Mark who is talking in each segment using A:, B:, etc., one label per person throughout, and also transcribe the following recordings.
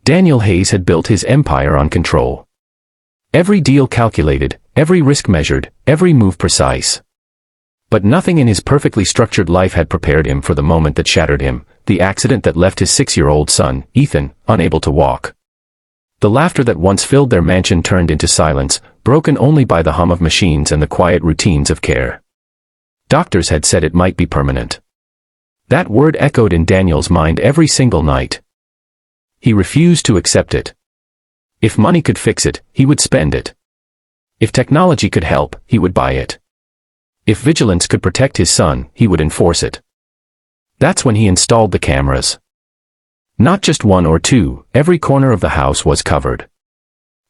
A: Daniel Hayes had built his empire on control. Every deal calculated, every risk measured, every move precise. But nothing in his perfectly structured life had prepared him for the moment that shattered him, the accident that left his 6-year-old son, Ethan, unable to walk. The laughter that once filled their mansion turned into silence, broken only by the hum of machines and the quiet routines of care. Doctors had said it might be permanent. That word echoed in Daniel's mind every single night. He refused to accept it. If money could fix it, he would spend it. If technology could help, he would buy it. If vigilance could protect his son, he would enforce it. That's when he installed the cameras. Not just one or two, every corner of the house was covered.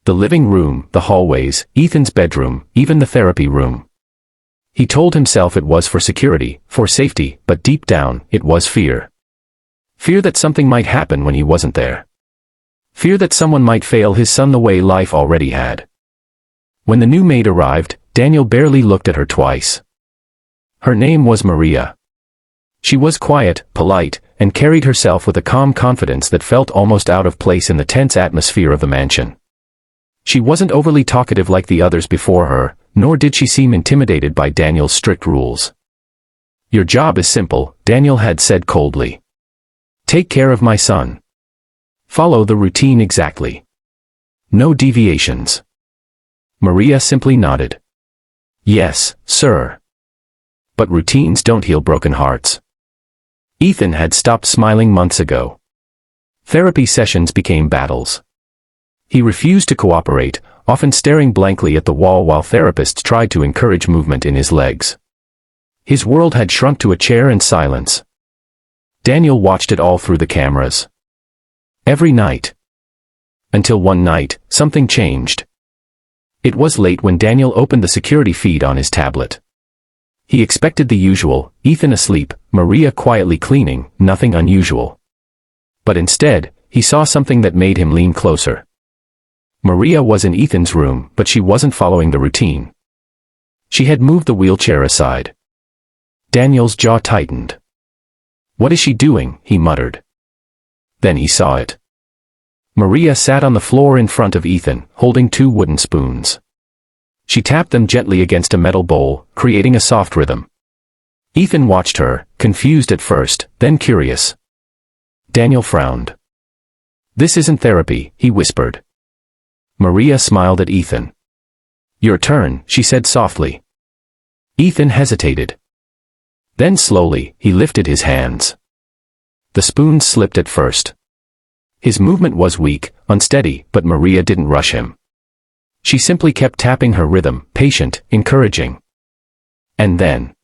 A: The living room, the hallways, Ethan's bedroom, even the therapy room. He told himself it was for security, for safety, but deep down, it was fear. Fear that something might happen when he wasn't there. Fear that someone might fail his son the way life already had. When the new maid arrived, Daniel barely looked at her twice. Her name was Maria. She was quiet, polite, and carried herself with a calm confidence that felt almost out of place in the tense atmosphere of the mansion. She wasn't overly talkative like the others before her, nor did she seem intimidated by Daniel's strict rules. "Your job is simple," Daniel had said coldly. "Take care of my son. Follow the routine exactly. No deviations." Maria simply nodded. "Yes, sir." But routines don't heal broken hearts. Ethan had stopped smiling months ago. Therapy sessions became battles. He refused to cooperate, often staring blankly at the wall while therapists tried to encourage movement in his legs. His world had shrunk to a chair and silence. Daniel watched it all through the cameras. Every night. Until one night, something changed. It was late when Daniel opened the security feed on his tablet. He expected the usual, Ethan asleep, Maria quietly cleaning, nothing unusual. But instead, he saw something that made him lean closer. Maria was in Ethan's room, but she wasn't following the routine. She had moved the wheelchair aside. Daniel's jaw tightened. "What is she doing?" he muttered. Then he saw it. Maria sat on the floor in front of Ethan, holding 2 wooden spoons. She tapped them gently against a metal bowl, creating a soft rhythm. Ethan watched her, confused at first, then curious. Daniel frowned. "This isn't therapy," he whispered. Maria smiled at Ethan. "Your turn," she said softly. Ethan hesitated. Then slowly, he lifted his hands. The spoons slipped at first. His movement was weak, unsteady, but Maria didn't rush him. She simply kept tapping her rhythm, patient, encouraging. And then,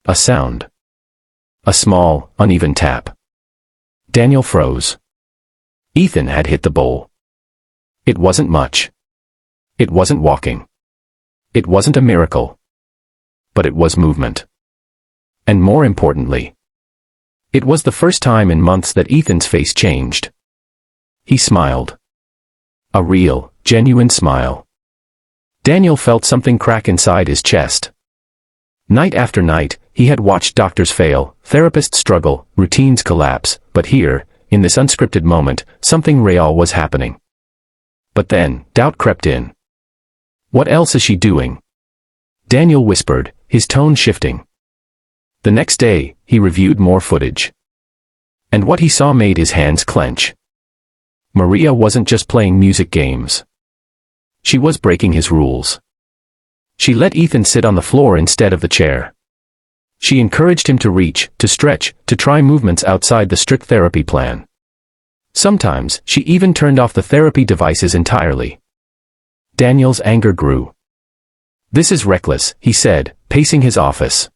A: a sound. A small, uneven tap. Daniel froze. Ethan had hit the bowl. It wasn't much. It wasn't walking. It wasn't a miracle. But it was movement. And more importantly, it was the first time in months that Ethan's face changed. He smiled. A real, genuine smile. Daniel felt something crack inside his chest. Night after night, he had watched doctors fail, therapists struggle, routines collapse, but here, in this unscripted moment, something real was happening. But then, doubt crept in. "What else is she doing?" Daniel whispered, his tone shifting. The next day, he reviewed more footage. And what he saw made his hands clench. Maria wasn't just playing music games. She was breaking his rules. She let Ethan sit on the floor instead of the chair. She encouraged him to reach, to stretch, to try movements outside the strict therapy plan. Sometimes, she even turned off the therapy devices entirely. Daniel's anger grew. "This is reckless," he said, pacing his office.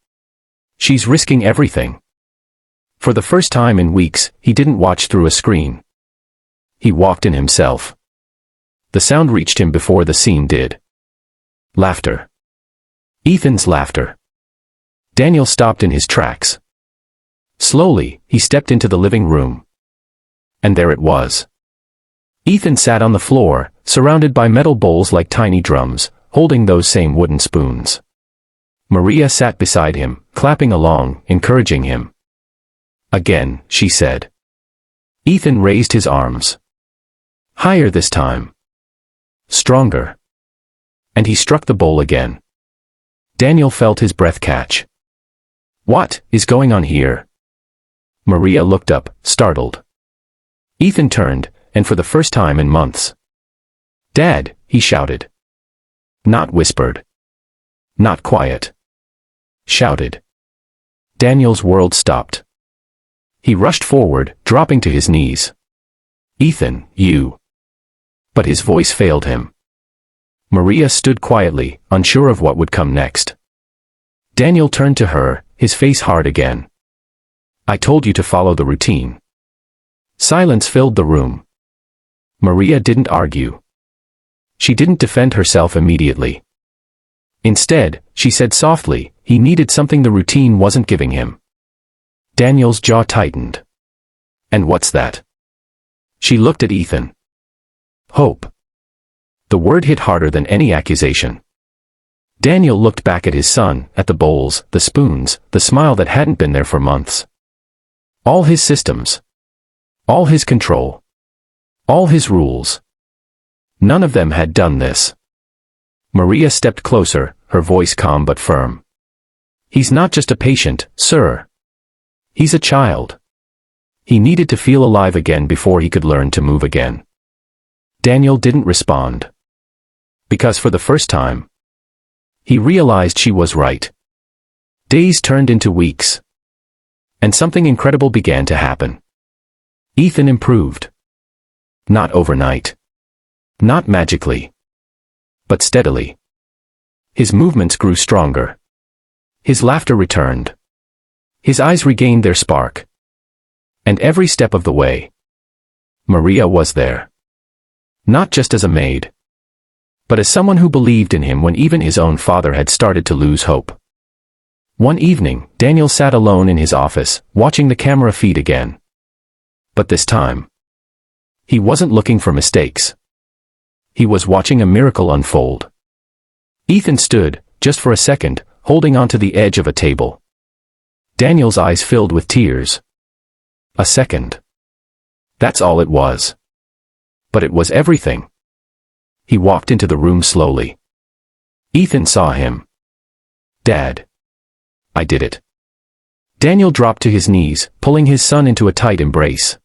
A: "She's risking everything." For the first time in weeks, he didn't watch through a screen. He walked in himself. The sound reached him before the scene did. Laughter. Ethan's laughter. Daniel stopped in his tracks. Slowly, he stepped into the living room. And there it was. Ethan sat on the floor, surrounded by metal bowls like tiny drums, holding those same wooden spoons. Maria sat beside him, clapping along, encouraging him. "Again," she said. Ethan raised his arms. Higher this time. Stronger. And he struck the bowl again. Daniel felt his breath catch. What is going on here? Maria looked up, startled. Ethan turned, and for the first time in months. Dad, he shouted. Not whispered. Not quiet. Shouted. Daniel's world stopped. He rushed forward, dropping to his knees. Ethan, you. But his voice failed him. Maria stood quietly, unsure of what would come next. Daniel turned to her, his face hard again. I told you to follow the routine. Silence filled the room. Maria didn't argue. She didn't defend herself immediately. Instead, she said softly, he needed something the routine wasn't giving him. Daniel's jaw tightened. And what's that? She looked at Ethan. Hope. The word hit harder than any accusation. Daniel looked back at his son, at the bowls, the spoons, the smile that hadn't been there for months. All his systems. All his control. All his rules. None of them had done this. Maria stepped closer, her voice calm but firm. He's not just a patient, sir. He's a child. He needed to feel alive again before he could learn to move again. Daniel didn't respond. Because for the first time, he realized she was right. Days turned into weeks. And something incredible began to happen. Ethan improved. Not overnight. Not magically. But steadily. His movements grew stronger. His laughter returned. His eyes regained their spark. And every step of the way, Maria was there. Not just as a maid, but as someone who believed in him when even his own father had started to lose hope. One evening, Daniel sat alone in his office, watching the camera feed again. But this time, he wasn't looking for mistakes. He was watching a miracle unfold. Ethan stood, just for a second, holding onto the edge of a table. Daniel's eyes filled with tears. A second. That's all it was. But it was everything. He walked into the room slowly. Ethan saw him. Dad. I did it. Daniel dropped to his knees, pulling his son into a tight embrace.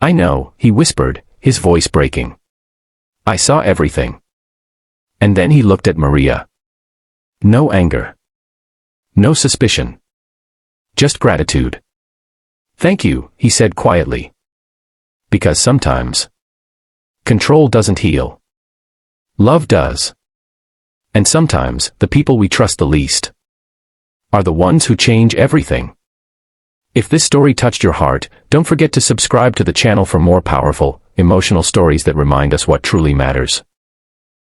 A: I know, he whispered, his voice breaking. I saw everything. And then he looked at Maria. No anger. No suspicion. Just gratitude. Thank you, he said quietly. Because sometimes, control doesn't heal. Love does. And sometimes, the people we trust the least are the ones who change everything. If this story touched your heart, don't forget to subscribe to the channel for more powerful, emotional stories that remind us what truly matters.